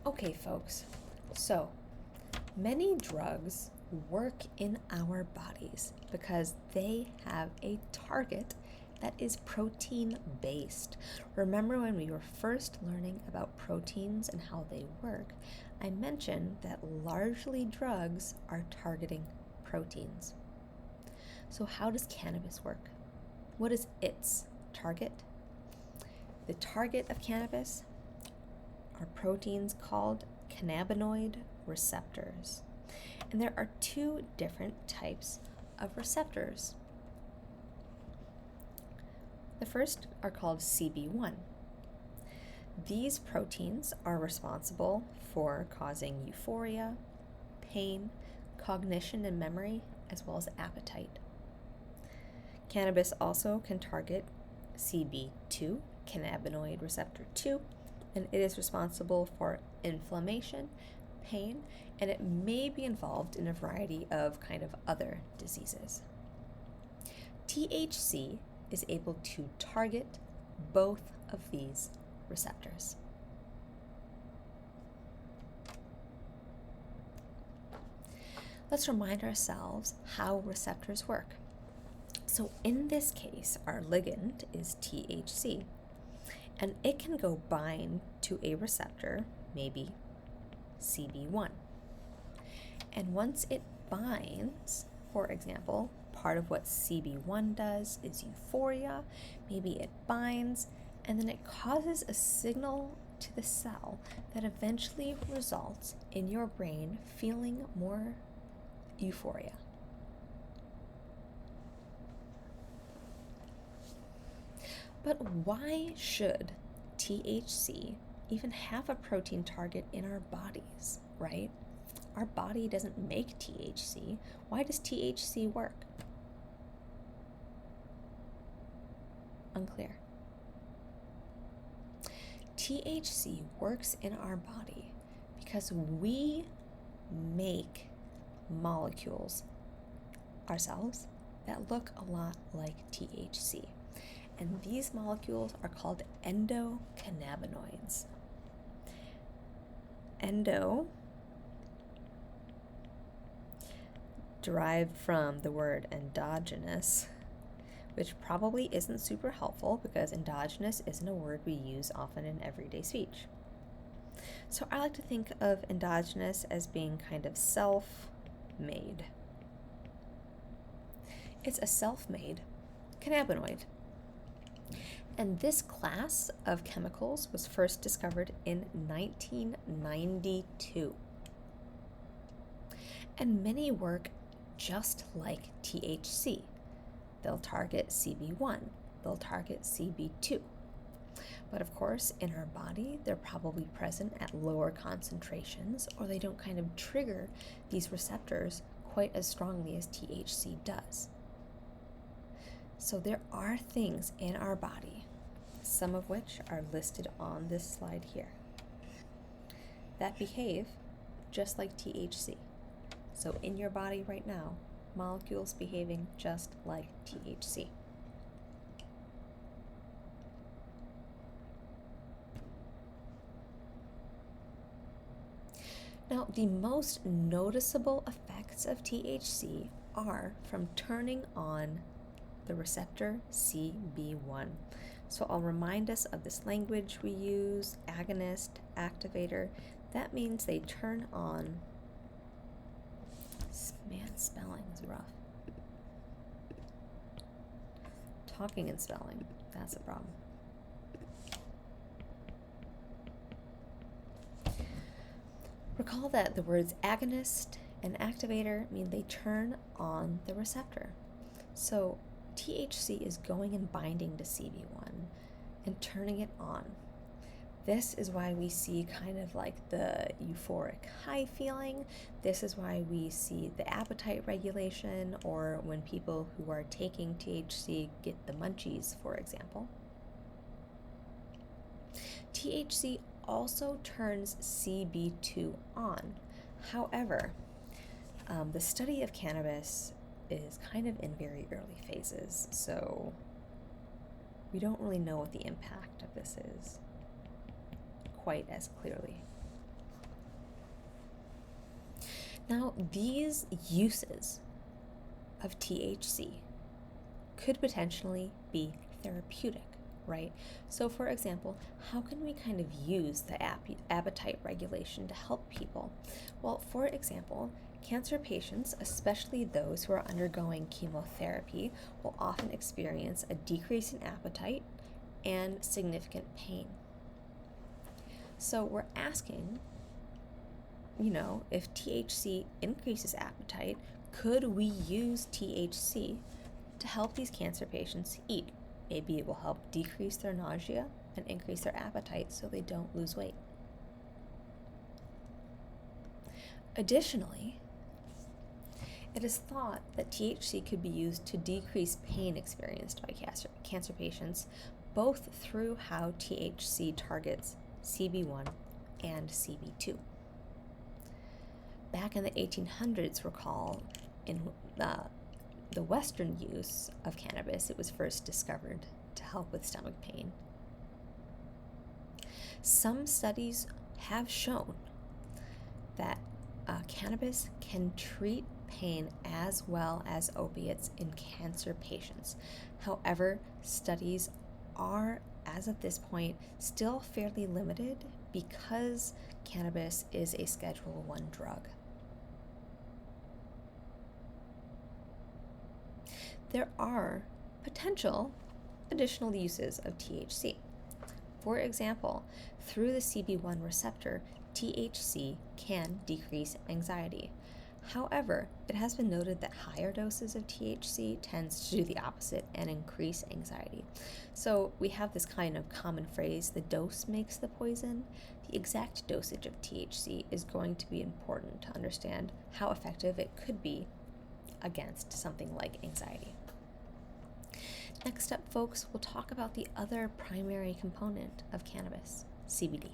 Okay, folks, so many drugs work in our bodies because they have a target that is protein based. Remember when we were first learning about proteins and how they work, I mentioned that largely drugs are targeting proteins. So how does cannabis work? What is its target? The target of cannabis are proteins called cannabinoid receptors. And there are two different types of receptors. The first are called CB1. These proteins are responsible for causing euphoria, pain, cognition and memory, as well as appetite. Cannabis also can target CB2, cannabinoid receptor 2, and it is responsible for inflammation, pain, and it may be involved in a variety of kind of other diseases. THC is able to target both of these receptors. Let's remind ourselves how receptors work. So in this case, our ligand is THC, and it can go bind to a receptor, maybe CB1. And once it binds, for example, part of what CB1 does is euphoria, maybe it binds, and then it causes a signal to the cell that eventually results in your brain feeling more euphoria. But why should THC even have a protein target in our bodies, right? Our body doesn't make THC. Why does THC work? Unclear. THC works in our body because we make molecules ourselves that look a lot like THC. And these molecules are called endocannabinoids. Endo, derived from the word endogenous, which probably isn't super helpful because endogenous isn't a word we use often in everyday speech. So I like to think of endogenous as being kind of self-made. It's a self-made cannabinoid. And this class of chemicals was first discovered in 1992. And many work just like THC. They'll target CB1, they'll target CB2. But of course, in our body, they're probably present at lower concentrations, or they don't kind of trigger these receptors quite as strongly as THC does. So there are things in our body, some of which are listed on this slide here, that behave just like THC. So in your body right now, molecules behaving just like THC. Now, the most noticeable effects of THC are from turning on the receptor CB1. So I'll remind us of this language we use, agonist, activator. That means they turn on, man, spelling is rough. Talking and spelling, that's a problem. Recall that the words agonist and activator mean they turn on the receptor. So THC is going and binding to CB1 and turning it on. This is why we see kind of like the euphoric high feeling. This is why we see the appetite regulation, or when people who are taking THC get the munchies, for example. THC also turns CB2 on. However, the study of cannabis is kind of in very early phases, so we don't really know what the impact of this is quite as clearly. Now, these uses of THC could potentially be therapeutic, right? So, for example, how can we kind of use the appetite regulation to help people? Well, for example, cancer patients, especially those who are undergoing chemotherapy, will often experience a decrease in appetite and significant pain. So, we're asking, if THC increases appetite, could we use THC to help these cancer patients eat? Maybe it will help decrease their nausea and increase their appetite so they don't lose weight. Additionally, it is thought that THC could be used to decrease pain experienced by cancer patients, both through how THC targets CB1 and CB2. Back in the 1800s, recall, in the Western use of cannabis, it was first discovered to help with stomach pain. Some studies have shown that cannabis can treat pain as well as opiates in cancer patients. However, studies are, as of this point, still fairly limited because cannabis is a Schedule I drug. There are potential additional uses of THC. For example, through the CB1 receptor, THC can decrease anxiety. However, it has been noted that higher doses of THC tends to do the opposite and increase anxiety. So we have this kind of common phrase, the dose makes the poison. The exact dosage of THC is going to be important to understand how effective it could be against something like anxiety. Next up, folks, we'll talk about the other primary component of cannabis, CBD.